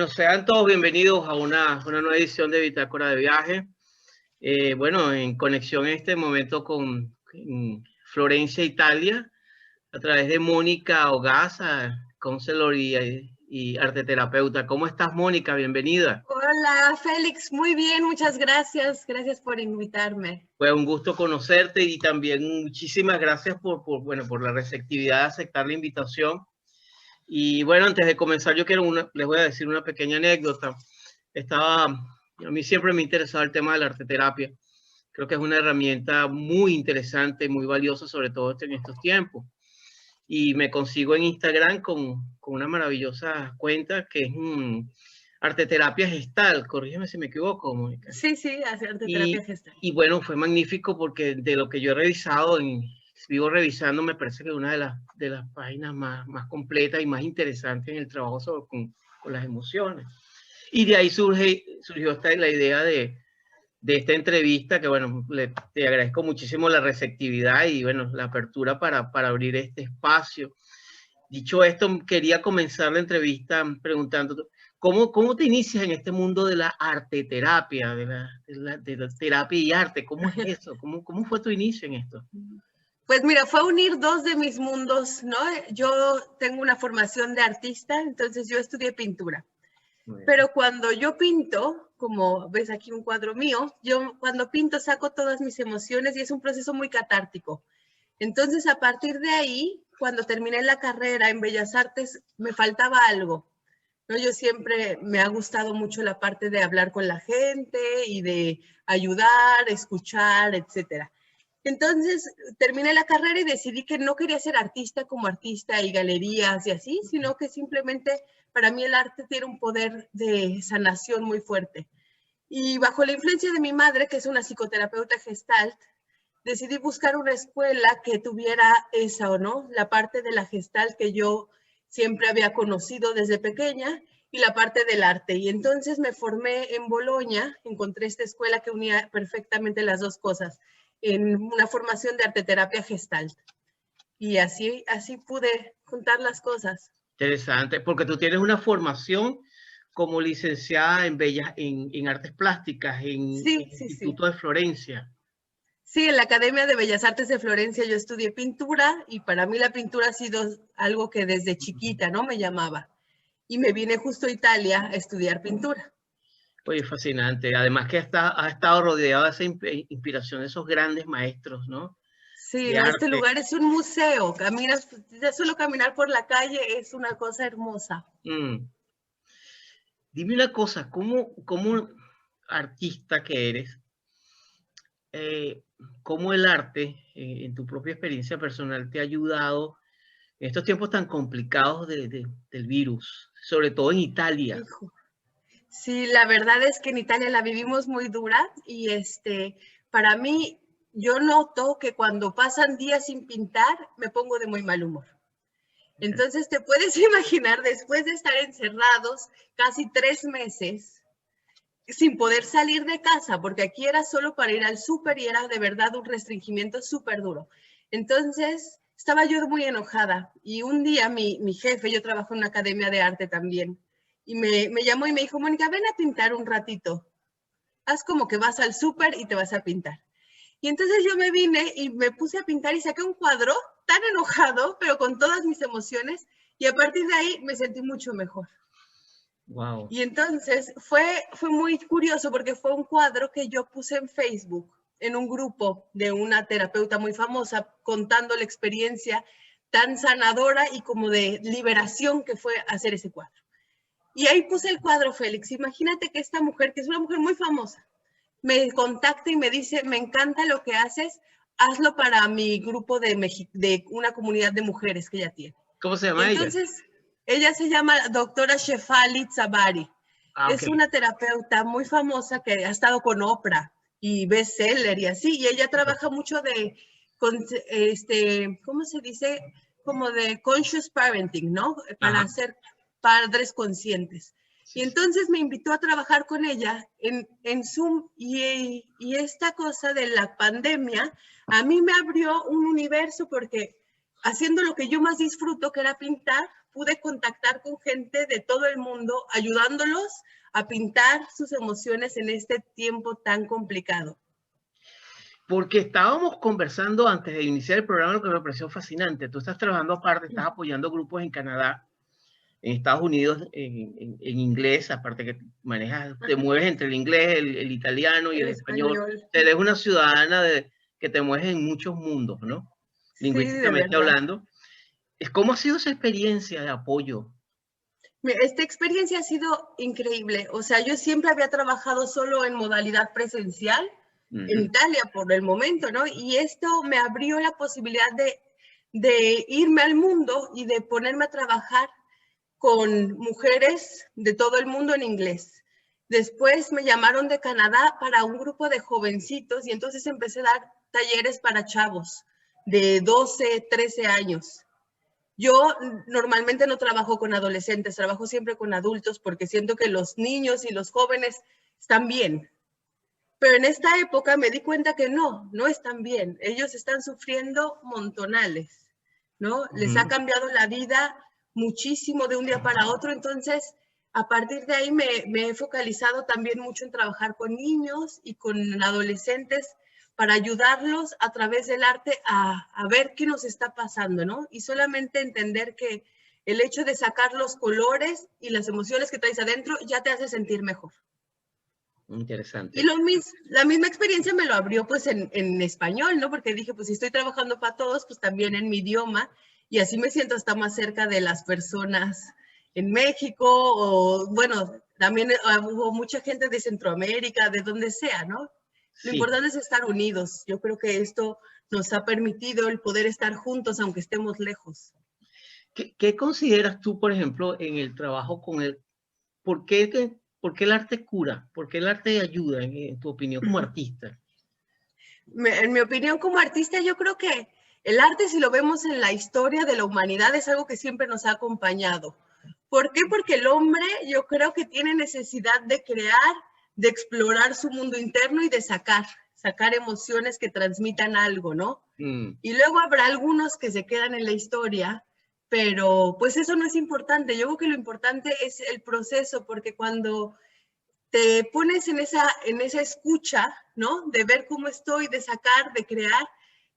Bueno, sean todos bienvenidos a una nueva edición de Bitácora de Viaje. Bueno, en conexión en este momento con Florencia, Italia, a través de Mónica Ogasa, counselor y arteterapeuta. ¿Cómo estás, Mónica? Bienvenida. Hola, Félix. Muy bien, muchas gracias. Gracias por invitarme. Fue un gusto conocerte y también muchísimas gracias por la receptividad de aceptar la invitación. Y bueno, antes de comenzar, les voy a decir una pequeña anécdota. A mí siempre me ha interesado el tema de la arteterapia. Creo que es una herramienta muy interesante, muy valiosa, sobre todo en estos tiempos. Y me consigo en Instagram con una maravillosa cuenta que es Arteterapia Gestal. Corrígeme si me equivoco, Mónica. Sí, hace arteterapia gestal. Y bueno, fue magnífico porque de lo que yo he revisado, vivo revisando, me parece que una de las páginas más completas y más interesantes en el trabajo con las emociones. Y de ahí surgió la idea de esta entrevista, que bueno, te agradezco muchísimo la receptividad y bueno, la apertura para abrir este espacio. Dicho esto, quería comenzar la entrevista preguntándote, ¿cómo te inicias en este mundo de la arteterapia, de la terapia y arte? ¿Cómo es eso? ¿Cómo fue tu inicio en esto? Pues mira, fue unir dos de mis mundos, ¿no? Yo tengo una formación de artista, entonces yo estudié pintura. Pero cuando yo pinto, como ves aquí un cuadro mío, yo cuando pinto saco todas mis emociones y es un proceso muy catártico. Entonces, a partir de ahí, cuando terminé la carrera en Bellas Artes, me faltaba algo, ¿no? Yo siempre me ha gustado mucho la parte de hablar con la gente y de ayudar, escuchar, etcétera. Entonces, terminé la carrera y decidí que no quería ser artista como artista y galerías y así, sino que simplemente para mí el arte tiene un poder de sanación muy fuerte. Y bajo la influencia de mi madre, que es una psicoterapeuta gestalt, decidí buscar una escuela que tuviera esa, ¿o no? La parte de la gestalt que yo siempre había conocido desde pequeña y la parte del arte. Y entonces me formé en Bolonia, encontré esta escuela que unía perfectamente las dos cosas, en una formación de arteterapia gestalt. Y así pude juntar las cosas. Interesante, porque tú tienes una formación como licenciada en artes plásticas en el Instituto de Florencia. Sí, en la Academia de Bellas Artes de Florencia yo estudié pintura y para mí la pintura ha sido algo que desde chiquita, ¿no? Me llamaba. Y me vine justo a Italia a estudiar pintura. Oye, fascinante. Además que ha estado rodeado de esa inspiración de esos grandes maestros, ¿no? Sí, no, este lugar es un museo. Caminas, ya solo caminar por la calle es una cosa hermosa. Dime una cosa, ¿cómo artista que eres, cómo el arte, en tu propia experiencia personal, te ha ayudado en estos tiempos tan complicados del virus, sobre todo en Italia? Hijo. Sí, la verdad es que en Italia la vivimos muy dura y para mí, yo noto que cuando pasan días sin pintar, me pongo de muy mal humor. Entonces te puedes imaginar, después de estar encerrados casi 3 meses, sin poder salir de casa, porque aquí era solo para ir al súper y era de verdad un restringimiento súper duro. Entonces, estaba yo muy enojada y un día mi jefe, yo trabajo en una academia de arte también, y me llamó y me dijo, Mónica, ven a pintar un ratito. Haz como que vas al súper y te vas a pintar. Y entonces yo me vine y me puse a pintar y saqué un cuadro tan enojado, pero con todas mis emociones, y a partir de ahí me sentí mucho mejor. Wow. Y entonces fue muy curioso porque fue un cuadro que yo puse en Facebook, en un grupo de una terapeuta muy famosa, contando la experiencia tan sanadora y como de liberación que fue hacer ese cuadro. Y ahí puse el cuadro, Félix. Imagínate que esta mujer, que es una mujer muy famosa, me contacta y me dice, me encanta lo que haces, hazlo para mi grupo de una comunidad de mujeres que ella tiene. ¿Cómo se llama ella? Ella se llama doctora Shefali Tsabari. Es una terapeuta muy famosa que ha estado con Oprah y bestseller y así, y ella trabaja mucho ¿cómo se dice? Como de conscious parenting, ¿no? Para ser padres conscientes. Y entonces me invitó a trabajar con ella en Zoom y esta cosa de la pandemia a mí me abrió un universo porque haciendo lo que yo más disfruto, que era pintar, pude contactar con gente de todo el mundo, ayudándolos a pintar sus emociones en este tiempo tan complicado. Porque estábamos conversando antes de iniciar el programa, lo que me pareció fascinante. Tú estás trabajando aparte, estás apoyando grupos en Canadá, en Estados Unidos, en inglés, aparte que manejas, te mueves entre el inglés, el italiano y el español. Eres una ciudadana que te mueves en muchos mundos, ¿no? Sí, lingüísticamente hablando. ¿Cómo ha sido esa experiencia de apoyo? Esta experiencia ha sido increíble. O sea, yo siempre había trabajado solo en modalidad presencial, en Italia por el momento, ¿no? Y esto me abrió la posibilidad de irme al mundo y de ponerme a trabajar con mujeres de todo el mundo en inglés. Después me llamaron de Canadá para un grupo de jovencitos y entonces empecé a dar talleres para chavos de 12, 13 años. Yo normalmente no trabajo con adolescentes, trabajo siempre con adultos porque siento que los niños y los jóvenes están bien. Pero en esta época me di cuenta que no están bien. Ellos están sufriendo montonales, ¿no? Les ha cambiado la vida muchísimo de un día para otro. Entonces, a partir de ahí me he focalizado también mucho en trabajar con niños y con adolescentes para ayudarlos a través del arte a ver qué nos está pasando, ¿no? Y solamente entender que el hecho de sacar los colores y las emociones que traes adentro ya te hace sentir mejor. Interesante. Y la misma experiencia me lo abrió pues en español, ¿no? Porque dije, pues si estoy trabajando para todos, pues también en mi idioma, y así me siento hasta más cerca de las personas en México, o bueno, también hubo mucha gente de Centroamérica, de donde sea, ¿no? Sí. Lo importante es estar unidos. Yo creo que esto nos ha permitido el poder estar juntos, aunque estemos lejos. ¿Qué consideras tú, por ejemplo, en el trabajo con el... ¿Por qué el arte cura? ¿Por qué el arte ayuda, en tu opinión, como artista? En mi opinión, como artista, yo creo que el arte, si lo vemos en la historia de la humanidad, es algo que siempre nos ha acompañado. ¿Por qué? Porque el hombre, yo creo que tiene necesidad de crear, de explorar su mundo interno y de sacar emociones que transmitan algo, ¿no? Y luego habrá algunos que se quedan en la historia, pero pues eso no es importante. Yo creo que lo importante es el proceso, porque cuando te pones en esa escucha, ¿no? De ver cómo estoy, de sacar, de crear,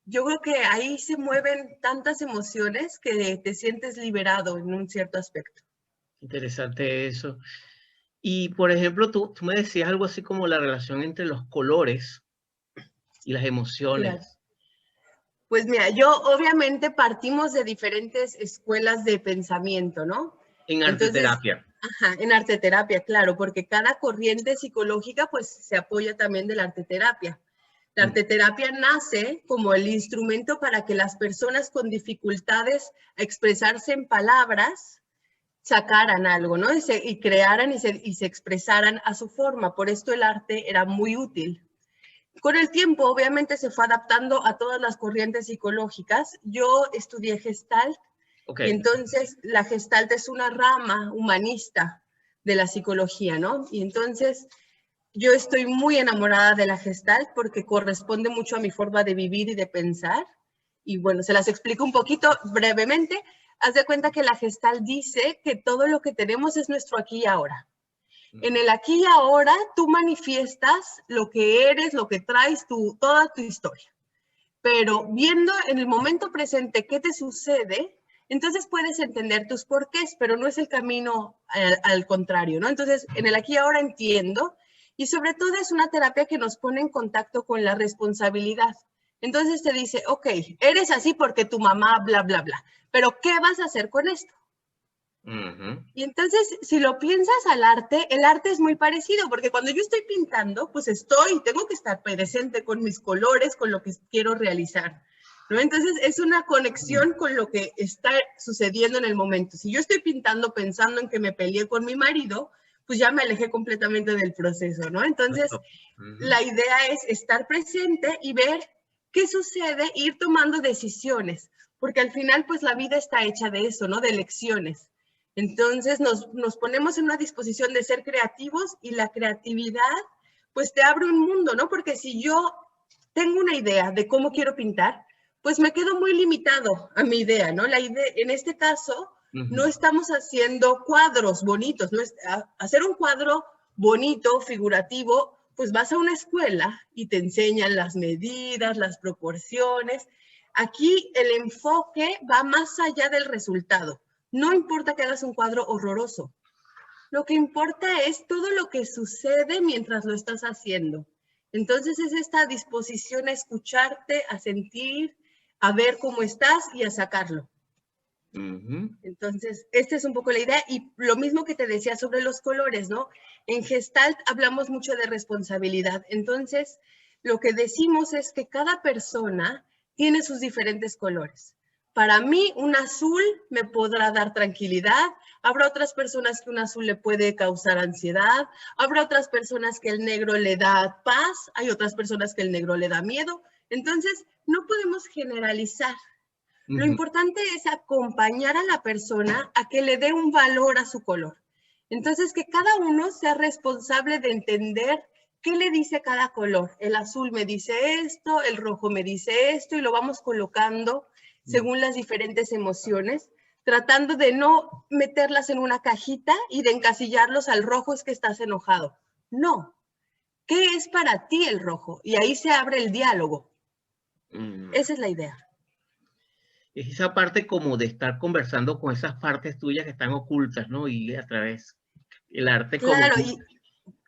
yo creo que ahí se mueven tantas emociones que te sientes liberado en un cierto aspecto. Interesante eso. Y, por ejemplo, tú me decías algo así como la relación entre los colores y las emociones. Claro. Pues mira, yo obviamente partimos de diferentes escuelas de pensamiento, ¿no? En arteterapia. Ajá, en arteterapia, claro, porque cada corriente psicológica pues se apoya también de la arteterapia. La arteterapia nace como el instrumento para que las personas con dificultades a expresarse en palabras sacaran algo, ¿no? Y crearan y se expresaran a su forma. Por esto el arte era muy útil. Con el tiempo, obviamente, se fue adaptando a todas las corrientes psicológicas. Yo estudié Gestalt, y entonces la Gestalt es una rama humanista de la psicología, ¿no? Y entonces yo estoy muy enamorada de la Gestalt porque corresponde mucho a mi forma de vivir y de pensar. Y bueno, se las explico un poquito brevemente. Haz de cuenta que la Gestalt dice que todo lo que tenemos es nuestro aquí y ahora. En el aquí y ahora tú manifiestas lo que eres, lo que traes, toda tu historia. Pero viendo en el momento presente qué te sucede, entonces puedes entender tus porqués, pero no es el camino al contrario, ¿no? Entonces, en el aquí y ahora entiendo, y sobre todo es una terapia que nos pone en contacto con la responsabilidad. Entonces te dice, ok, eres así porque tu mamá, bla, bla, bla, pero ¿qué vas a hacer con esto? Y entonces, si lo piensas al arte, el arte es muy parecido, porque cuando yo estoy pintando, pues tengo que estar presente con mis colores, con lo que quiero realizar, ¿no? Entonces, es una conexión con lo que está sucediendo en el momento. Si yo estoy pintando pensando en que me peleé con mi marido, pues ya me alejé completamente del proceso, ¿no? Entonces, la idea es estar presente y ver qué sucede, ir tomando decisiones, porque al final, pues la vida está hecha de eso, ¿no? De elecciones. Entonces nos ponemos en una disposición de ser creativos y la creatividad pues te abre un mundo, ¿no? Porque si yo tengo una idea de cómo quiero pintar, pues me quedo muy limitado a mi idea, ¿no? La idea, en este caso, No estamos haciendo cuadros bonitos. No es, hacer un cuadro bonito, figurativo, pues vas a una escuela y te enseñan las medidas, las proporciones. Aquí el enfoque va más allá del resultado. No importa que hagas un cuadro horroroso. Lo que importa es todo lo que sucede mientras lo estás haciendo. Entonces es esta disposición a escucharte, a sentir, a ver cómo estás y a sacarlo. Entonces, esta es un poco la idea. Y lo mismo que te decía sobre los colores, ¿no? En Gestalt hablamos mucho de responsabilidad. Entonces, lo que decimos es que cada persona tiene sus diferentes colores. Para mí, un azul me podrá dar tranquilidad. Habrá otras personas que un azul le puede causar ansiedad. Habrá otras personas que el negro le da paz. Hay otras personas que el negro le da miedo. Entonces, no podemos generalizar. Lo importante es acompañar a la persona a que le dé un valor a su color. Entonces, que cada uno sea responsable de entender qué le dice cada color. El azul me dice esto, el rojo me dice esto, y lo vamos colocando según las diferentes emociones, tratando de no meterlas en una cajita y de encasillarlos al rojo es que estás enojado. No. ¿Qué es para ti el rojo? Y ahí se abre el diálogo. Esa es la idea. Es esa parte como de estar conversando con esas partes tuyas que están ocultas, ¿no? Y a través el arte como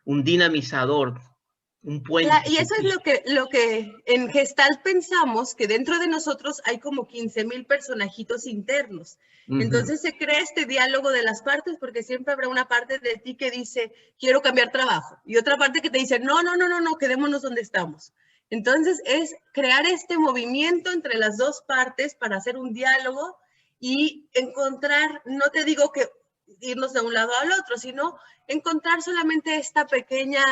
un dinamizador, un puente. Y eso es lo que en Gestalt pensamos, que dentro de nosotros hay como 15,000 personajitos internos. Entonces se crea este diálogo de las partes, porque siempre habrá una parte de ti que dice, quiero cambiar trabajo, y otra parte que te dice, no, quedémonos donde estamos. Entonces es crear este movimiento entre las dos partes para hacer un diálogo y encontrar, no te digo que irnos de un lado al otro, sino encontrar solamente esta pequeña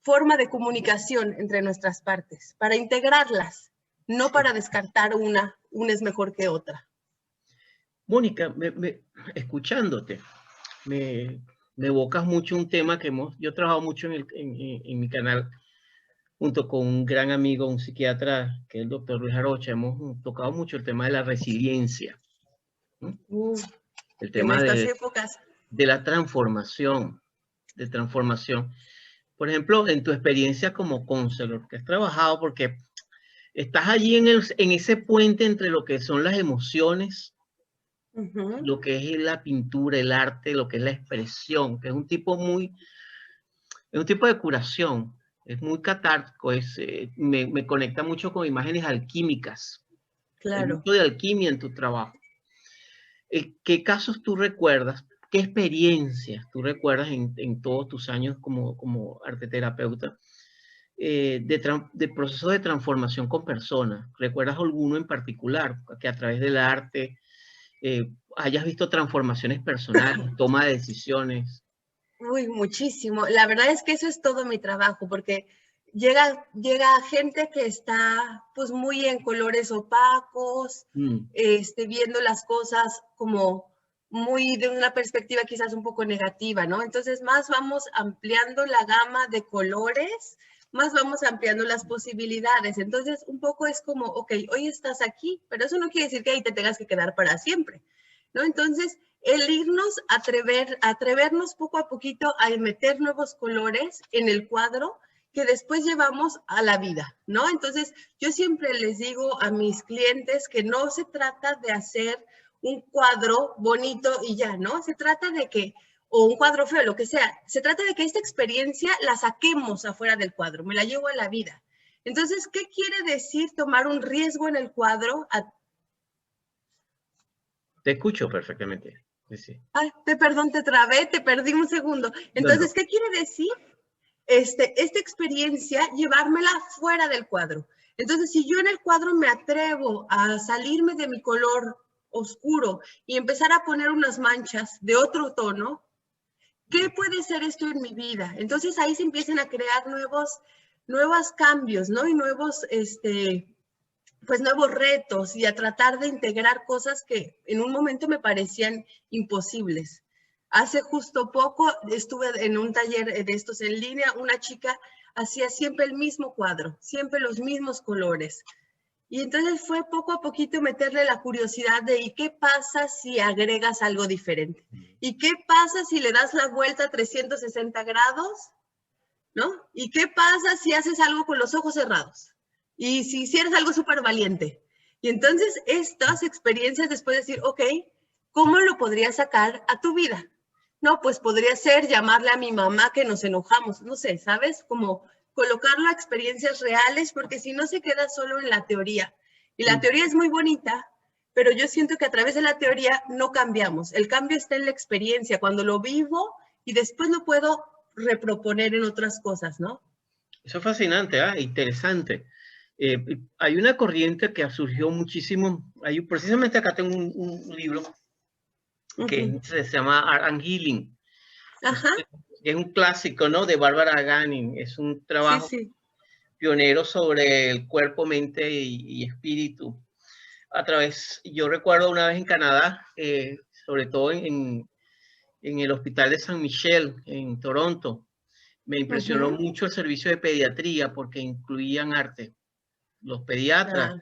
forma de comunicación entre nuestras partes, para integrarlas, no para descartar una es mejor que otra. Mónica, escuchándote, me evocas mucho un tema que yo he trabajado mucho en mi canal, junto con un gran amigo, un psiquiatra, que es el doctor Luis Arocha. Hemos tocado mucho el tema de la resiliencia. El tema en estas épocas. De la transformación, Por ejemplo, en tu experiencia como counselor, que has trabajado, porque estás allí en ese puente entre lo que son las emociones, lo que es la pintura, el arte, lo que es la expresión, que es un tipo de curación. Es muy catártico, me conecta mucho con imágenes alquímicas. Claro. Hay mucho de alquimia en tu trabajo. ¿Qué casos tú recuerdas? ¿Qué experiencias tú recuerdas en todos tus años como arteterapeuta de procesos de transformación con personas? ¿Recuerdas alguno en particular que a través del arte hayas visto transformaciones personales, toma de decisiones? Uy, muchísimo. La verdad es que eso es todo mi trabajo, porque llega gente que está pues muy en colores opacos, viendo las cosas como muy de una perspectiva quizás un poco negativa, ¿no? Entonces más vamos ampliando la gama de colores, más vamos ampliando las posibilidades. Entonces un poco es como, ok, hoy estás aquí, pero eso no quiere decir que ahí te tengas que quedar para siempre, ¿no? Entonces el irnos, atrevernos poco a poquito a meter nuevos colores en el cuadro que después llevamos a la vida, ¿no? Entonces, yo siempre les digo a mis clientes que no se trata de hacer un cuadro bonito y ya, ¿no? Se trata de que, o un cuadro feo, lo que sea, se trata de que esta experiencia la saquemos afuera del cuadro, me la llevo a la vida. Entonces, ¿qué quiere decir tomar un riesgo en el cuadro? Te escucho perfectamente. Sí. Ay, perdón, te trabé, te perdí un segundo. Entonces, ¿qué quiere decir esta experiencia? Llevármela fuera del cuadro. Entonces, si yo en el cuadro me atrevo a salirme de mi color oscuro y empezar a poner unas manchas de otro tono, ¿qué puede ser esto en mi vida? Entonces, ahí se empiezan a crear nuevos cambios, ¿no? Y nuevos, pues nuevos retos y a tratar de integrar cosas que en un momento me parecían imposibles. Hace justo poco estuve en un taller de estos en línea, una chica hacía siempre el mismo cuadro, siempre los mismos colores. Y entonces fue poco a poquito meterle la curiosidad de ¿y qué pasa si agregas algo diferente? ¿Y qué pasa si le das la vuelta a 360 grados? ¿No? ¿Y qué pasa si haces algo con los ojos cerrados? Y si hicieras algo súper valiente. Y entonces estas experiencias después de decir, ok, ¿cómo lo podrías sacar a tu vida? No, pues podría ser llamarle a mi mamá que nos enojamos, no sé, ¿sabes? Como colocarlo a experiencias reales, porque si no se queda solo en la teoría. Y la teoría es muy bonita, pero yo siento que a través de la teoría no cambiamos. El cambio está en la experiencia, cuando lo vivo y después lo puedo reproponer en otras cosas, ¿no? Eso es fascinante, interesante. Hay una corriente que surgió muchísimo. Precisamente acá tengo un libro que se llama Art and Healing. Ajá. Es un clásico, ¿no? De Barbara Ganin. Es un trabajo pionero sobre el cuerpo, mente y espíritu. Yo recuerdo una vez en Canadá, sobre todo en el Hospital de San Michel, en Toronto, me impresionó mucho el servicio de pediatría porque incluían arte. Los pediatras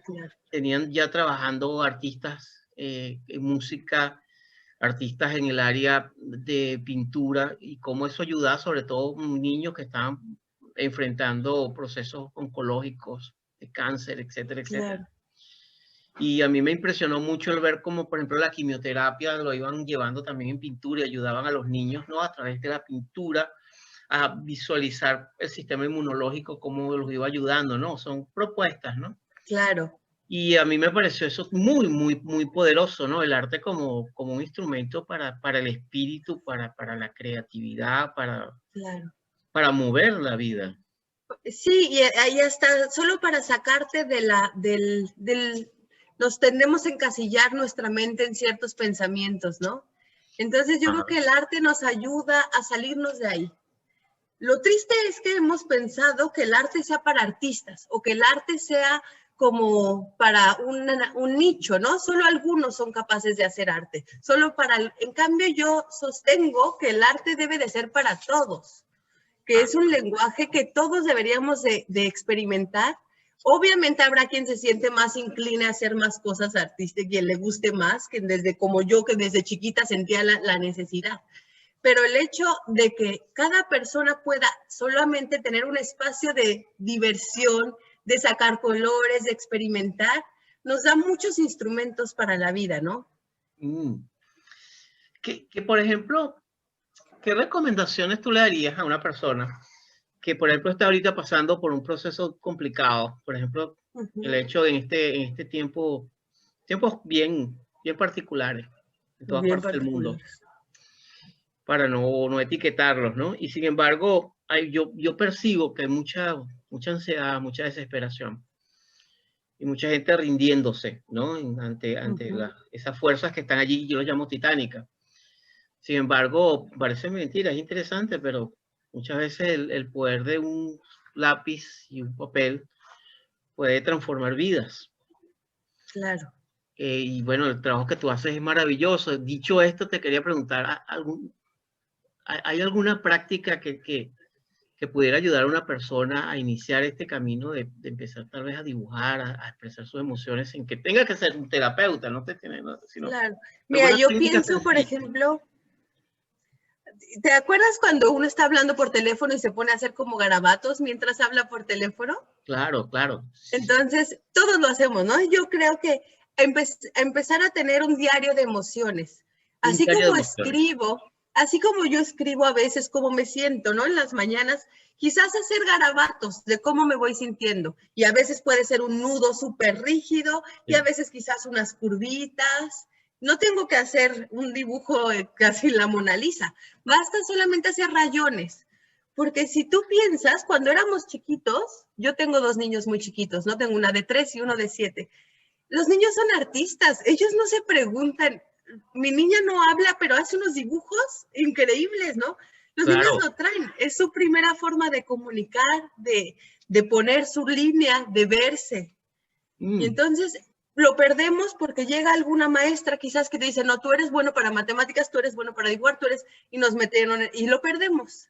tenían ya trabajando artistas en música, artistas en el área de pintura, y cómo eso ayudaba sobre todo niños que estaban enfrentando procesos oncológicos, de cáncer, etcétera, etcétera. Claro. Y a mí me impresionó mucho el ver cómo, por ejemplo, la quimioterapia lo iban llevando también en pintura y ayudaban a los niños, ¿no? A través de la pintura a visualizar el sistema inmunológico, cómo los iba ayudando, ¿no? Son propuestas, ¿no? Claro. Y a mí me pareció eso muy, muy, muy poderoso, ¿no? El arte como un instrumento para el espíritu, para la creatividad, para mover la vida. Sí, y ahí está, solo para sacarte nos tendemos a encasillar nuestra mente en ciertos pensamientos, ¿no? Entonces yo creo que el arte nos ayuda a salirnos de ahí. Lo triste es que hemos pensado que el arte sea para artistas o que el arte sea como para un nicho, ¿no? Solo algunos son capaces de hacer arte. En cambio, yo sostengo que el arte debe de ser para todos, que es un lenguaje que todos deberíamos de experimentar. Obviamente habrá quien se siente más incline a hacer más cosas artísticas, quien le guste más, que como yo, que desde chiquita sentía la necesidad. Pero el hecho de que cada persona pueda solamente tener un espacio de diversión, de sacar colores, de experimentar, nos da muchos instrumentos para la vida, ¿no? Por ejemplo, ¿qué recomendaciones tú le darías a una persona que, por ejemplo, está ahorita pasando por un proceso complicado? Por ejemplo, el hecho de en este tiempos bien particulares en todas partes del mundo, para no etiquetarlos, ¿no? Y sin embargo, yo percibo que hay mucha ansiedad, mucha desesperación y mucha gente rindiéndose, ¿no? Ante esas fuerzas que están allí, yo lo llamo titánicas. Sin embargo, parece mentira, es interesante, pero muchas veces el poder de un lápiz y un papel puede transformar vidas. Claro. Y bueno, el trabajo que tú haces es maravilloso. Dicho esto, te quería preguntar, ¿hay alguna práctica que pudiera ayudar a una persona a iniciar este camino de empezar tal vez a dibujar, a expresar sus emociones sin que tenga que ser un terapeuta, sino claro. Mira, yo pienso, por ejemplo, ¿te acuerdas cuando uno está hablando por teléfono y se pone a hacer como garabatos mientras habla por teléfono? Claro, claro. Entonces, todos lo hacemos, ¿no? Yo creo que empezar a tener un diario de emociones. Así como yo escribo a veces cómo me siento, ¿no? En las mañanas, quizás hacer garabatos de cómo me voy sintiendo. Y a veces puede ser un nudo súper rígido y a veces quizás unas curvitas. No tengo que hacer un dibujo casi la Mona Lisa. Basta solamente hacer rayones. Porque si tú piensas, cuando éramos chiquitos, yo tengo 2 niños muy chiquitos, ¿no? Tengo una de 3 y uno de 7. Los niños son artistas, ellos no se preguntan. Mi niña no habla, pero hace unos dibujos increíbles, ¿no? Los niños lo traen, es su primera forma de comunicar, de poner su línea, de verse. Y entonces lo perdemos porque llega alguna maestra quizás que te dice, no, tú eres bueno para matemáticas, tú eres bueno para dibujar, y nos metieron, y lo perdemos.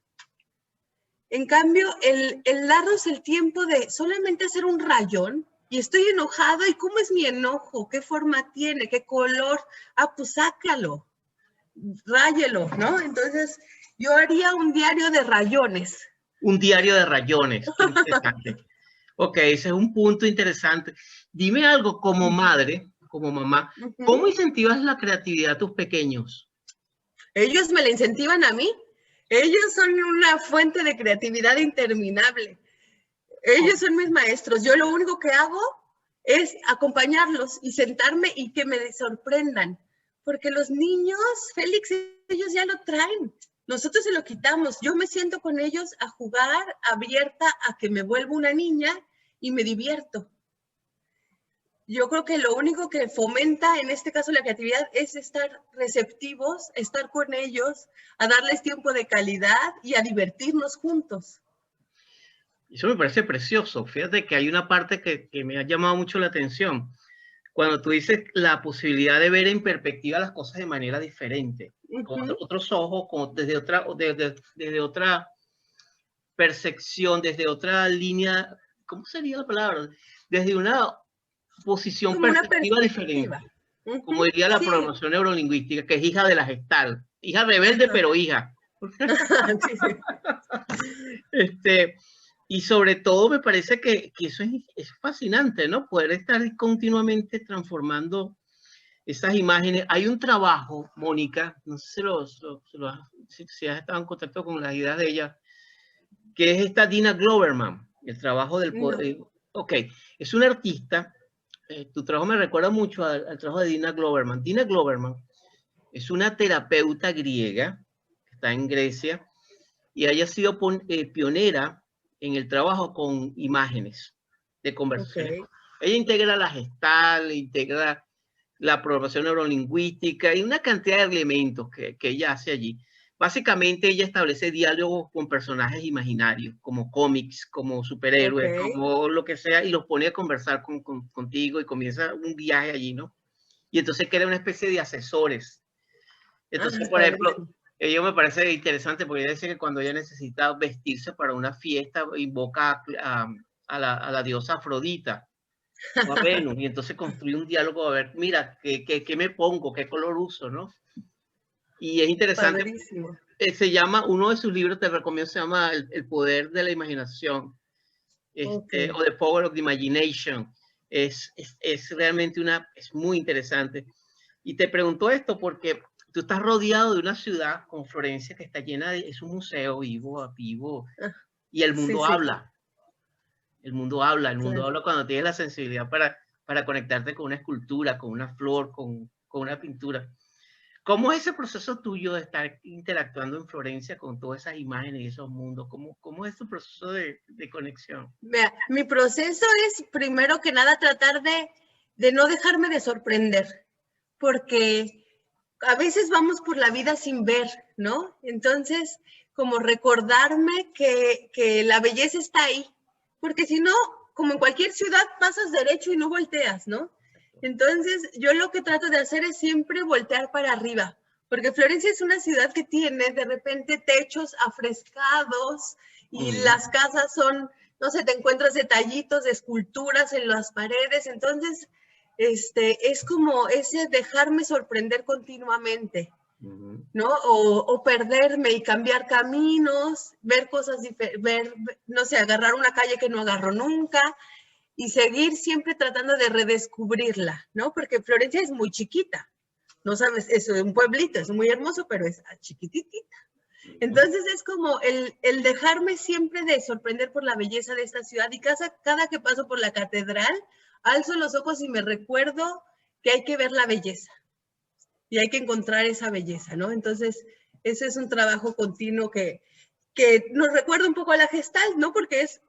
En cambio, el darnos el tiempo de solamente hacer un rayón, y estoy enojado, ¿y cómo es mi enojo? ¿Qué forma tiene? ¿Qué color? Ah, pues sácalo, ráyelo, ¿no? Entonces, yo haría un diario de rayones. Un diario de rayones, qué interesante. Ok, ese es un punto interesante. Dime algo como madre, como mamá, ¿cómo incentivas la creatividad a tus pequeños? Ellos me la incentivan a mí. Ellos son una fuente de creatividad interminable. Ellos son mis maestros. Yo lo único que hago es acompañarlos y sentarme y que me sorprendan. Porque los niños, Félix, ellos ya lo traen. Nosotros se lo quitamos. Yo me siento con ellos a jugar, abierta a que me vuelva una niña y me divierto. Yo creo que lo único que fomenta en este caso la creatividad es estar receptivos, estar con ellos, a darles tiempo de calidad y a divertirnos juntos. Eso me parece precioso. Fíjate que hay una parte que me ha llamado mucho la atención. Cuando tú dices la posibilidad de ver en perspectiva las cosas de manera diferente, con otros ojos, desde otra percepción, desde otra línea, ¿cómo sería la palabra? Desde una posición Como una perspectiva perspectiva. diferente. Como diría la programación neurolingüística, que es hija de la Gestalt. Hija rebelde, pero hija. Y sobre todo me parece que eso es fascinante, ¿no? Poder estar continuamente transformando esas imágenes. Hay un trabajo, Mónica, no sé si has estado en contacto con las ideas de ella, que es esta Dina Gloverman, el trabajo del poder. Ok, es una artista. Tu trabajo me recuerda mucho al trabajo de Dina Gloverman. Dina Gloverman es una terapeuta griega, que está en Grecia, y ella ha sido pionera en el trabajo con imágenes de conversaciones. Ella integra la Gestalt, integra la programación neurolingüística y una cantidad de elementos que ella hace allí. Básicamente ella establece diálogos con personajes imaginarios, como cómics, como superhéroes, como lo que sea, y los pone a conversar contigo y comienza un viaje allí, ¿no? Y entonces crea una especie de asesores. Entonces, por ejemplo, ello me parece interesante porque ella dice que cuando ella necesita vestirse para una fiesta, invoca a la diosa Afrodita, o a Venus, y entonces construye un diálogo, a ver, mira, ¿qué me pongo? ¿Qué color uso? ¿no? Y es interesante. Padrísimo. Se llama, uno de sus libros, te recomiendo, se llama El poder de la imaginación, o The Power of the Imagination. Es realmente es muy interesante. Y te pregunto esto porque tú estás rodeado de una ciudad como Florencia que está llena es un museo vivo, y el mundo habla. El mundo habla, cuando tienes la sensibilidad para conectarte con una escultura, con una flor, con una pintura. ¿Cómo es ese proceso tuyo de estar interactuando en Florencia con todas esas imágenes y esos mundos? ¿Cómo es tu proceso de conexión? Mira, mi proceso es, primero que nada, tratar de no dejarme de sorprender, porque a veces vamos por la vida sin ver, ¿no? Entonces, como recordarme que la belleza está ahí, porque si no, como en cualquier ciudad, pasas derecho y no volteas, ¿no? Entonces, yo lo que trato de hacer es siempre voltear para arriba, porque Florencia es una ciudad que tiene de repente techos afrescados y las casas son, no sé, te encuentras detallitos de esculturas en las paredes, entonces es como ese dejarme sorprender continuamente, ¿no? O perderme y cambiar caminos, ver cosas diferentes, no sé, agarrar una calle que no agarro nunca y seguir siempre tratando de redescubrirla, ¿no? Porque Florencia es muy chiquita, no sabes, es un pueblito, es muy hermoso, pero es chiquititita. Entonces es como el dejarme siempre de sorprender por la belleza de esta ciudad y cada que paso por la catedral, alzo los ojos y me recuerdo que hay que ver la belleza y hay que encontrar esa belleza, ¿no? Entonces, ese es un trabajo continuo que nos recuerda un poco a la Gestalt, ¿no? Porque es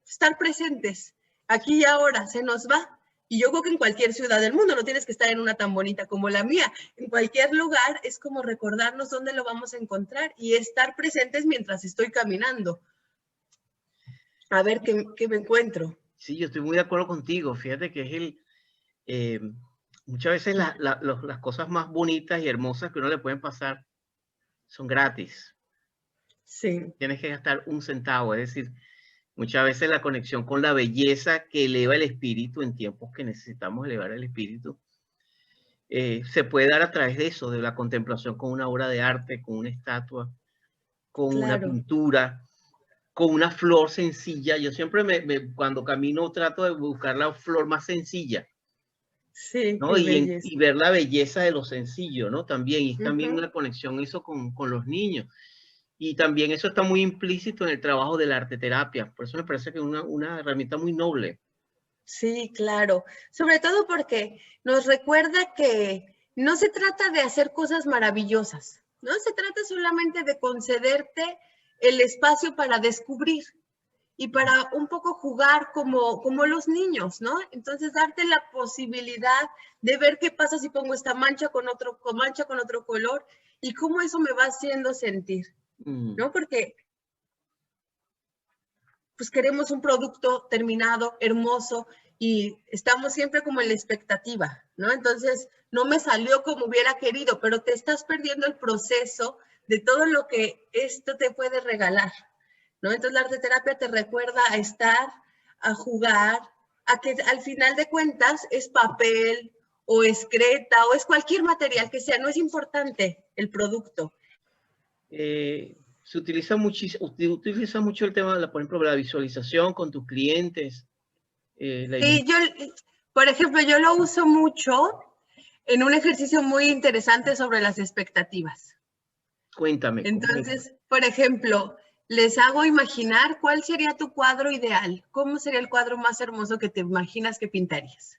estar presentes. Aquí y ahora se nos va. Y yo creo que en cualquier ciudad del mundo, no tienes que estar en una tan bonita como la mía. En cualquier lugar es como recordarnos dónde lo vamos a encontrar y estar presentes mientras estoy caminando. A ver qué me encuentro. Sí, yo estoy muy de acuerdo contigo. Fíjate que es muchas veces las cosas más bonitas y hermosas que uno le pueden pasar son gratis. Sí. Tienes que gastar un centavo, es decir, Muchas veces la conexión con la belleza que eleva el espíritu en tiempos que necesitamos elevar el espíritu, se puede dar a través de eso, de la contemplación con una obra de arte, con una estatua, con una pintura, con una flor sencilla. Yo siempre cuando camino trato de buscar la flor más sencilla. Sí, ¿no? Y ver la belleza de lo sencillo, ¿no? También, y también una conexión eso con los niños. Y también eso está muy implícito en el trabajo de la arte terapia. Por eso me parece que es una herramienta muy noble. Sí, claro. Sobre todo porque nos recuerda que no se trata de hacer cosas maravillosas, ¿no? Se trata solamente de concederte el espacio para descubrir y para un poco jugar como los niños, ¿no? Entonces, darte la posibilidad de ver qué pasa si pongo esta mancha con otro color y cómo eso me va haciendo sentir, ¿no? Porque pues queremos un producto terminado, hermoso, y estamos siempre como en la expectativa, ¿no? Entonces, no me salió como hubiera querido, pero te estás perdiendo el proceso de todo lo que esto te puede regalar, ¿no? Entonces, la arte terapia te recuerda a estar, a jugar, a que al final de cuentas es papel o es creta o es cualquier material que sea, no es importante el producto. Se utiliza mucho el tema, por ejemplo, la visualización con tus clientes. Sí, por ejemplo, yo lo uso mucho en un ejercicio muy interesante sobre las expectativas. Cuéntame. Entonces, por ejemplo, les hago imaginar cuál sería tu cuadro ideal, cómo sería el cuadro más hermoso que te imaginas que pintarías,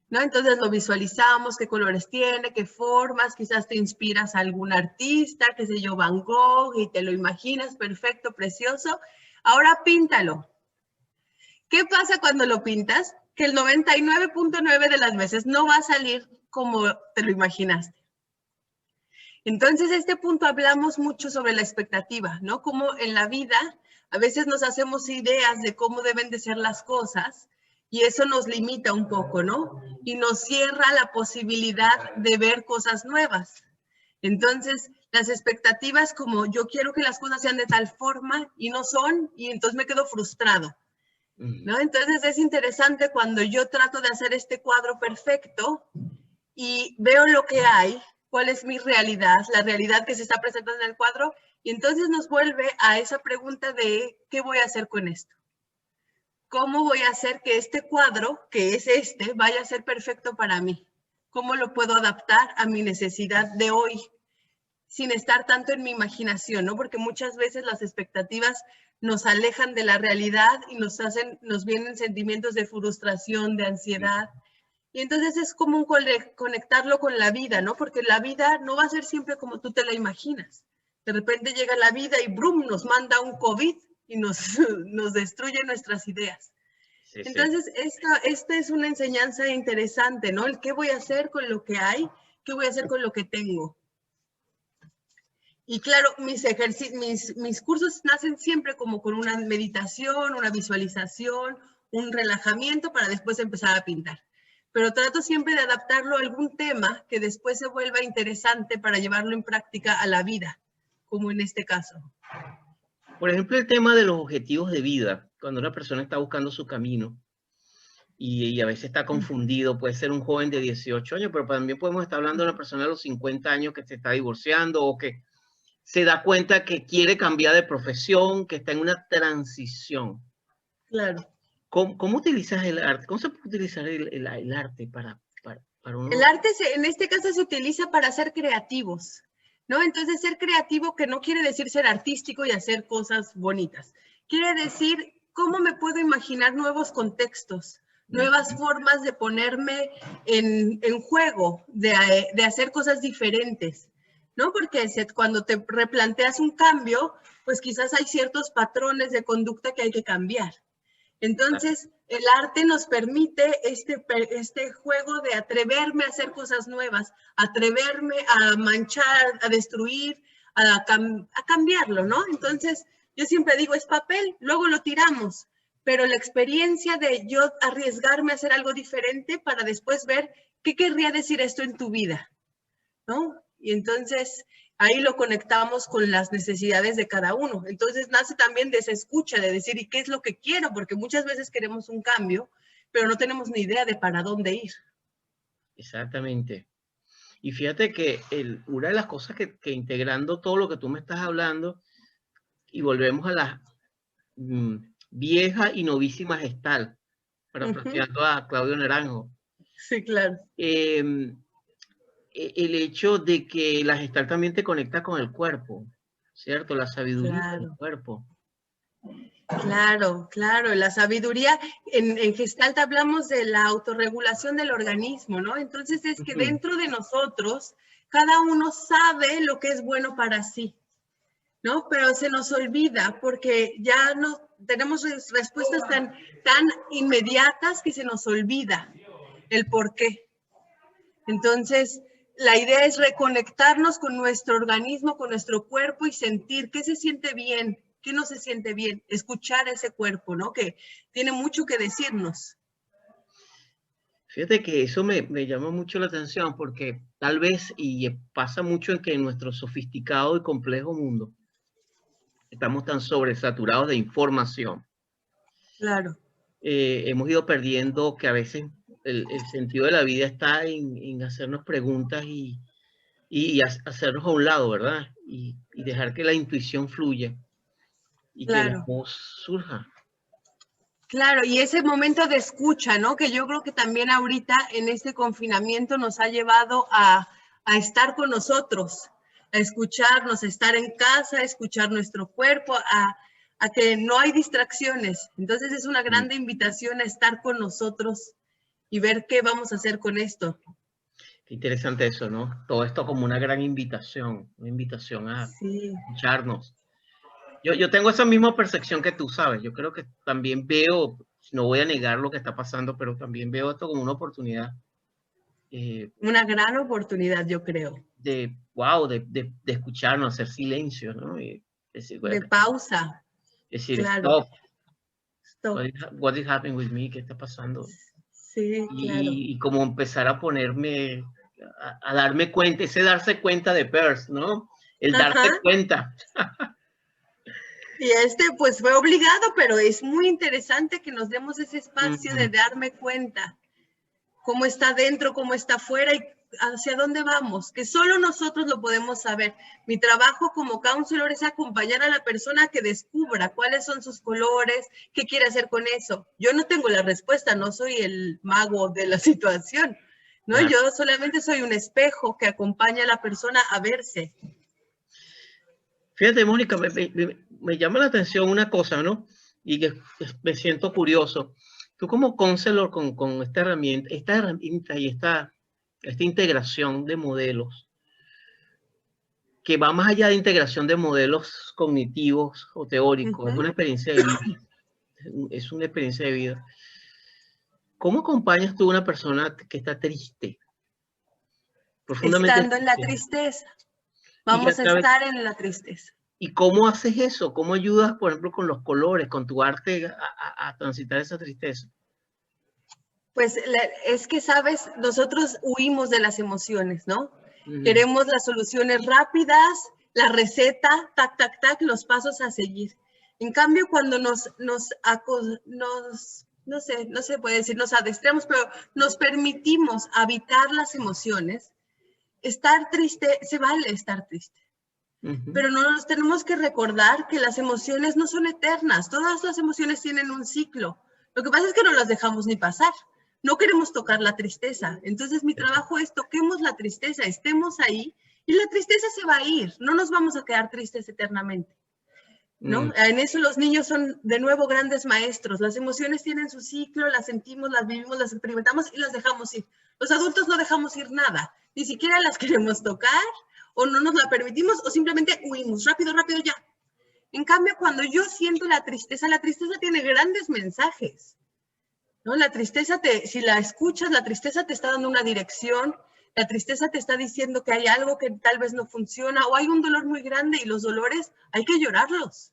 ¿no? Entonces lo visualizamos, qué colores tiene, qué formas, quizás te inspiras a algún artista, qué sé yo, Van Gogh, y te lo imaginas perfecto, precioso. Ahora píntalo. ¿Qué pasa cuando lo pintas? Que el 99.9 de las veces no va a salir como te lo imaginaste. Entonces, este punto hablamos mucho sobre la expectativa, ¿no? Como en la vida a veces nos hacemos ideas de cómo deben de ser las cosas y eso nos limita un poco, ¿no? Y nos cierra la posibilidad de ver cosas nuevas. Entonces, las expectativas como yo quiero que las cosas sean de tal forma y no son, y entonces me quedo frustrado, ¿no? Entonces, es interesante cuando yo trato de hacer este cuadro perfecto y veo lo que hay, cuál es mi realidad, la realidad que se está presentando en el cuadro, y entonces nos vuelve a esa pregunta de ¿qué voy a hacer con esto? ¿Cómo voy a hacer que este cuadro, que es este, vaya a ser perfecto para mí? ¿Cómo lo puedo adaptar a mi necesidad de hoy? Sin estar tanto en mi imaginación, ¿no? Porque muchas veces las expectativas nos alejan de la realidad y nos vienen sentimientos de frustración, de ansiedad. Y entonces es como conectarlo con la vida, ¿no? Porque la vida no va a ser siempre como tú te la imaginas. De repente llega la vida y ¡brum! Nos manda un COVID y nos destruye nuestras ideas. Sí, entonces, sí. Esta es una enseñanza interesante, ¿no? El qué voy a hacer con lo que hay, qué voy a hacer con lo que tengo. Y claro, mis cursos nacen siempre como con una meditación, una visualización, un relajamiento para después empezar a pintar. Pero trato siempre de adaptarlo a algún tema que después se vuelva interesante para llevarlo en práctica a la vida, como en este caso. Por ejemplo, el tema de los objetivos de vida, cuando una persona está buscando su camino y a veces está confundido, puede ser un joven de 18 años, pero también podemos estar hablando de una persona de los 50 años que se está divorciando o que se da cuenta que quiere cambiar de profesión, que está en una transición. Claro. ¿Cómo utilizas el arte? ¿Cómo se puede utilizar el arte para uno? El arte en este caso se utiliza para ser creativos, ¿no? Entonces, ser creativo que no quiere decir ser artístico y hacer cosas bonitas. Quiere decir cómo me puedo imaginar nuevos contextos, nuevas formas de ponerme en juego, de hacer cosas diferentes, ¿no? Porque cuando te replanteas un cambio, pues quizás hay ciertos patrones de conducta que hay que cambiar. Entonces, el arte nos permite este juego de atreverme a hacer cosas nuevas, atreverme a manchar, a destruir, a cambiarlo, ¿no? Entonces, yo siempre digo, es papel, luego lo tiramos, pero la experiencia de yo arriesgarme a hacer algo diferente para después ver qué querría decir esto en tu vida, ¿no? Y entonces ahí lo conectamos con las necesidades de cada uno. Entonces nace también de esa escucha, de decir, ¿y qué es lo que quiero? Porque muchas veces queremos un cambio, pero no tenemos ni idea de para dónde ir. Exactamente. Y fíjate que una de las cosas que integrando todo lo que tú me estás hablando, y volvemos a la vieja y novísima Gestal, parafraseando a Claudio Naranjo. Sí, claro. El hecho de que la Gestal también te conecta con el cuerpo, ¿cierto? La sabiduría del cuerpo. Claro, claro. La sabiduría, en Gestalt hablamos de la autorregulación del organismo, ¿no? Entonces es que dentro de nosotros, cada uno sabe lo que es bueno para sí, ¿no? Pero se nos olvida porque ya no tenemos respuestas tan inmediatas que se nos olvida el por qué. Entonces, la idea es reconectarnos con nuestro organismo, con nuestro cuerpo y sentir qué se siente bien, qué no se siente bien. Escuchar ese cuerpo, ¿no? Que tiene mucho que decirnos. Fíjate que eso me llama mucho la atención porque tal vez, y pasa mucho en que en nuestro sofisticado y complejo mundo, estamos tan sobresaturados de información. Claro. Hemos ido perdiendo que a veces el sentido de la vida está en hacernos preguntas y hacernos a un lado, ¿verdad? Y dejar que la intuición fluya y que la voz surja. Claro, y ese momento de escucha, ¿no? Que yo creo que también ahorita en este confinamiento nos ha llevado a estar con nosotros, a escucharnos, a estar en casa, a escuchar nuestro cuerpo, a que no hay distracciones. Entonces es una grande invitación a estar con nosotros y ver qué vamos a hacer con esto. Qué interesante eso, ¿no? Todo esto como una gran invitación a escucharnos. Yo tengo esa misma percepción que tú, sabes. Yo creo que también veo, no voy a negar lo que está pasando, pero también veo esto como una oportunidad. Una gran oportunidad, yo creo. De escucharnos, hacer silencio, ¿no? Y decir, de pausa. Decir, claro. Stop. What is happening with me? ¿Qué está pasando? Sí, claro. Y como empezar a ponerme, a darme cuenta, ese darse cuenta de Peirce, ¿no? El darse cuenta. Y pues fue obligado, pero es muy interesante que nos demos ese espacio de darme cuenta cómo está dentro, cómo está afuera y hacia dónde vamos, que solo nosotros lo podemos saber. Mi trabajo como counselor es acompañar a la persona a que descubra cuáles son sus colores, qué quiere hacer con eso. Yo no tengo la respuesta, no soy el mago de la situación, ¿no? Claro. Yo solamente soy un espejo que acompaña a la persona a verse. Fíjate, Mónica, me llama la atención una cosa, ¿no? Y que me siento curioso. Tú como counselor con esta herramienta y esta integración de modelos, que va más allá de integración de modelos cognitivos o teóricos, es una experiencia de vida. Es una experiencia de vida. ¿Cómo acompañas tú a una persona que está triste? Estando en la tristeza. Vamos a estar en la tristeza. ¿Y cómo haces eso? ¿Cómo ayudas, por ejemplo, con los colores, con tu arte a transitar esa tristeza? Pues es que, sabes, nosotros huimos de las emociones, ¿no? Queremos las soluciones rápidas, la receta, tac, tac, tac, los pasos a seguir. En cambio, cuando no se puede decir, nos adestramos, pero nos permitimos habitar las emociones, estar triste, se vale estar triste. Pero nos tenemos que recordar que las emociones no son eternas. Todas las emociones tienen un ciclo. Lo que pasa es que no las dejamos ni pasar. No queremos tocar la tristeza. Entonces mi trabajo es toquemos la tristeza, estemos ahí y la tristeza se va a ir. No nos vamos a quedar tristes eternamente, ¿no? En eso los niños son de nuevo grandes maestros. Las emociones tienen su ciclo, las sentimos, las vivimos, las experimentamos y las dejamos ir. Los adultos no dejamos ir nada. Ni siquiera las queremos tocar o no nos la permitimos o simplemente huimos. Rápido, rápido, ya. En cambio, cuando yo siento la tristeza tiene grandes mensajes, ¿no? La tristeza, si la escuchas, la tristeza te está dando una dirección, la tristeza te está diciendo que hay algo que tal vez no funciona o hay un dolor muy grande y los dolores hay que llorarlos,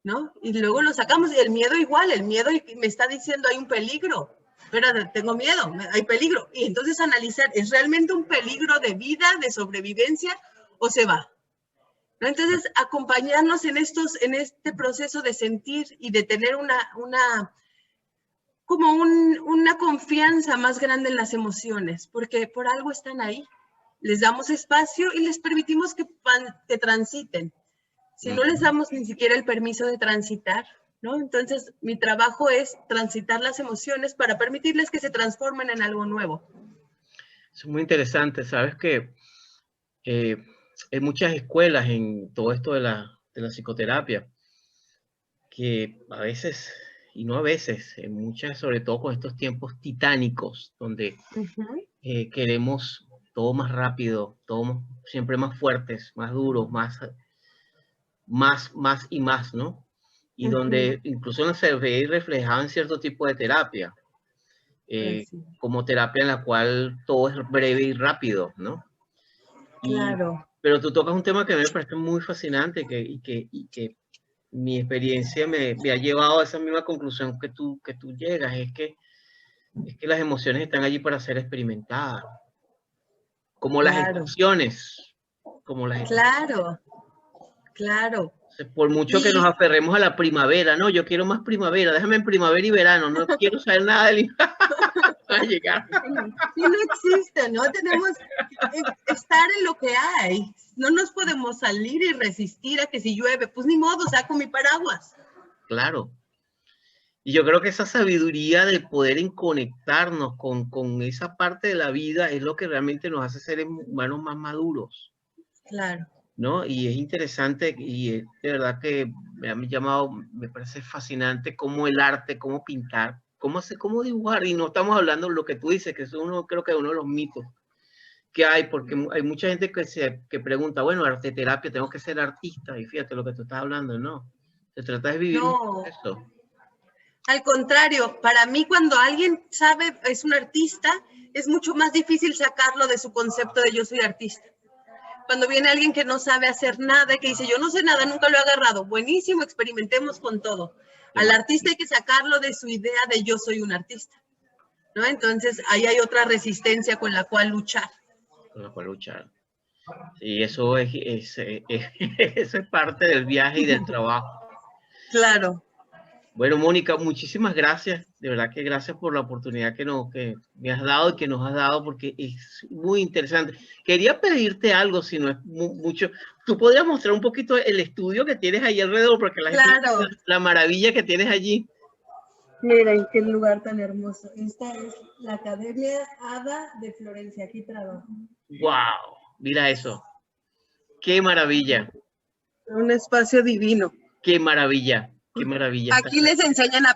¿no? Y luego los sacamos y el miedo igual, el miedo me está diciendo hay un peligro. espérate, tengo miedo, hay peligro. Y entonces analizar, ¿es realmente un peligro de vida, de sobrevivencia o se va? ¿No? Entonces, acompañarnos en este proceso de sentir y de tener una confianza más grande en las emociones, porque por algo están ahí. Les damos espacio y les permitimos que transiten. Si no les damos ni siquiera el permiso de transitar, ¿no? Entonces, mi trabajo es transitar las emociones para permitirles que se transformen en algo nuevo. Es muy interesante. Sabes que hay muchas escuelas en todo esto de la psicoterapia que a veces, y no a veces, en muchas, sobre todo con estos tiempos titánicos, donde queremos todo más rápido, todo siempre más fuertes, más duros, más y más, ¿no? Y donde incluso se ve reflejado en cierto tipo de terapia, como terapia en la cual todo es breve y rápido, ¿no? Claro. Pero tú tocas un tema que me parece muy fascinante y que mi experiencia me ha llevado a esa misma conclusión que tú llegas, es que las emociones están allí para ser experimentadas, como las estaciones, Claro. Por mucho que nos aferremos a la primavera, no, yo quiero más primavera, déjame en primavera y verano, no quiero saber nada del va a llegar. Sí, no existe, ¿no? Tenemos que estar en lo que hay. No nos podemos salir y resistir a que si llueve, pues ni modo, saco mi paraguas. Claro. Y yo creo que esa sabiduría de poder conectarnos con esa parte de la vida es lo que realmente nos hace seres humanos más maduros. Claro. ¿No? Y es interesante y de verdad que me parece fascinante cómo el arte, cómo pintar, cómo dibujar. Y no estamos hablando de lo que tú dices, que es creo que uno de los mitos que hay, porque hay mucha gente que pregunta, bueno, arte terapia, tengo que ser artista. Y fíjate lo que tú estás hablando, ¿no? Se trata de vivir eso. Al contrario, para mí cuando alguien sabe, es un artista, es mucho más difícil sacarlo de su concepto de yo soy artista. Cuando viene alguien que no sabe hacer nada, que dice yo no sé nada, nunca lo he agarrado, buenísimo, experimentemos con todo. Al artista hay que sacarlo de su idea de yo soy un artista, ¿no? Entonces ahí hay otra resistencia con la cual luchar. Con la cual luchar. Y eso eso es parte del viaje y del trabajo. Claro. Bueno, Mónica, muchísimas gracias. De verdad que gracias por la oportunidad que me has dado y que nos has dado, porque es muy interesante. Quería pedirte algo, si no es mucho. ¿Tú podrías mostrar un poquito el estudio que tienes ahí alrededor? Porque la maravilla que tienes allí. Miren, qué lugar tan hermoso. Esta es la Academia Ada de Florencia. Aquí trabajo. ¡Wow! Mira eso. ¡Qué maravilla! Un espacio divino. ¡Qué maravilla! ¡Qué maravilla! Aquí les enseñan a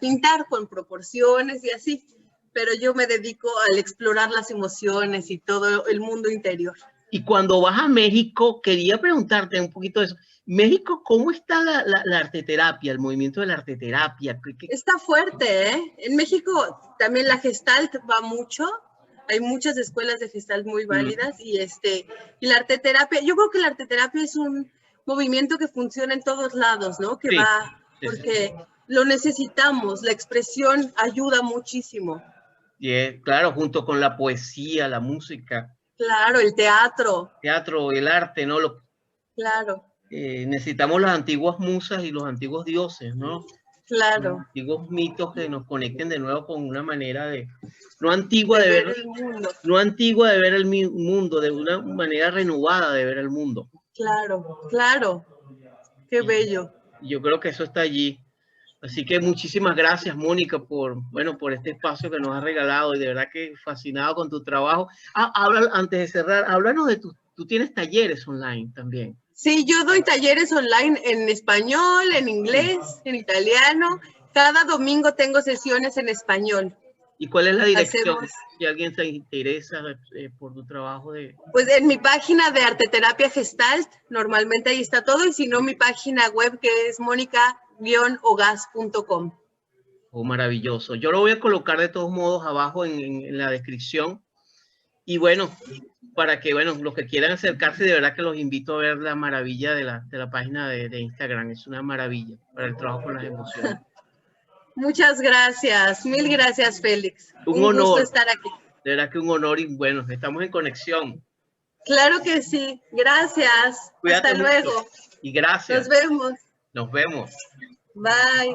pintar con proporciones y así, pero yo me dedico al explorar las emociones y todo el mundo interior. Y cuando vas a México, quería preguntarte un poquito de eso. México, ¿cómo está la arteterapia, el movimiento de la arteterapia? Está fuerte, ¿eh? En México también la Gestalt va mucho. Hay muchas escuelas de Gestalt muy válidas y la arteterapia, yo creo que la arteterapia es un movimiento que funciona en todos lados, ¿no? Que porque lo necesitamos, la expresión ayuda muchísimo. Claro, junto con la poesía, la música. Claro, el teatro. Teatro, el arte, ¿no? Claro. Necesitamos las antiguas musas y los antiguos dioses, ¿no? Claro. Los antiguos mitos que nos conecten de nuevo con una manera no antigua de ver el mundo. No antigua de ver el mundo, de una manera renovada de ver el mundo. Claro, claro. Qué bello. Yo creo que eso está allí. Así que muchísimas gracias, Mónica, por este espacio que nos has regalado, y de verdad que fascinado con tu trabajo. Antes de cerrar, háblanos de tú tienes talleres online también. Sí, yo doy talleres online en español, en inglés, en italiano. Cada domingo tengo sesiones en español. ¿Y cuál es la dirección? Si alguien se interesa por tu trabajo Pues en mi página de Arteterapia Gestalt, normalmente ahí está todo, y si no, mi página web, que es monica-ogas.com. Oh, maravilloso. Yo lo voy a colocar de todos modos abajo en la descripción. Y bueno, para que, los que quieran acercarse, de verdad que los invito a ver la maravilla de la página de Instagram. Es una maravilla para el trabajo con las emociones. Muchas gracias. Mil gracias, Félix. Un honor. Gusto estar aquí. De verdad que un honor y bueno, estamos en conexión. Claro que sí. Gracias. Cuídate Hasta mucho. luego. Y gracias. Nos vemos. Nos vemos. Bye.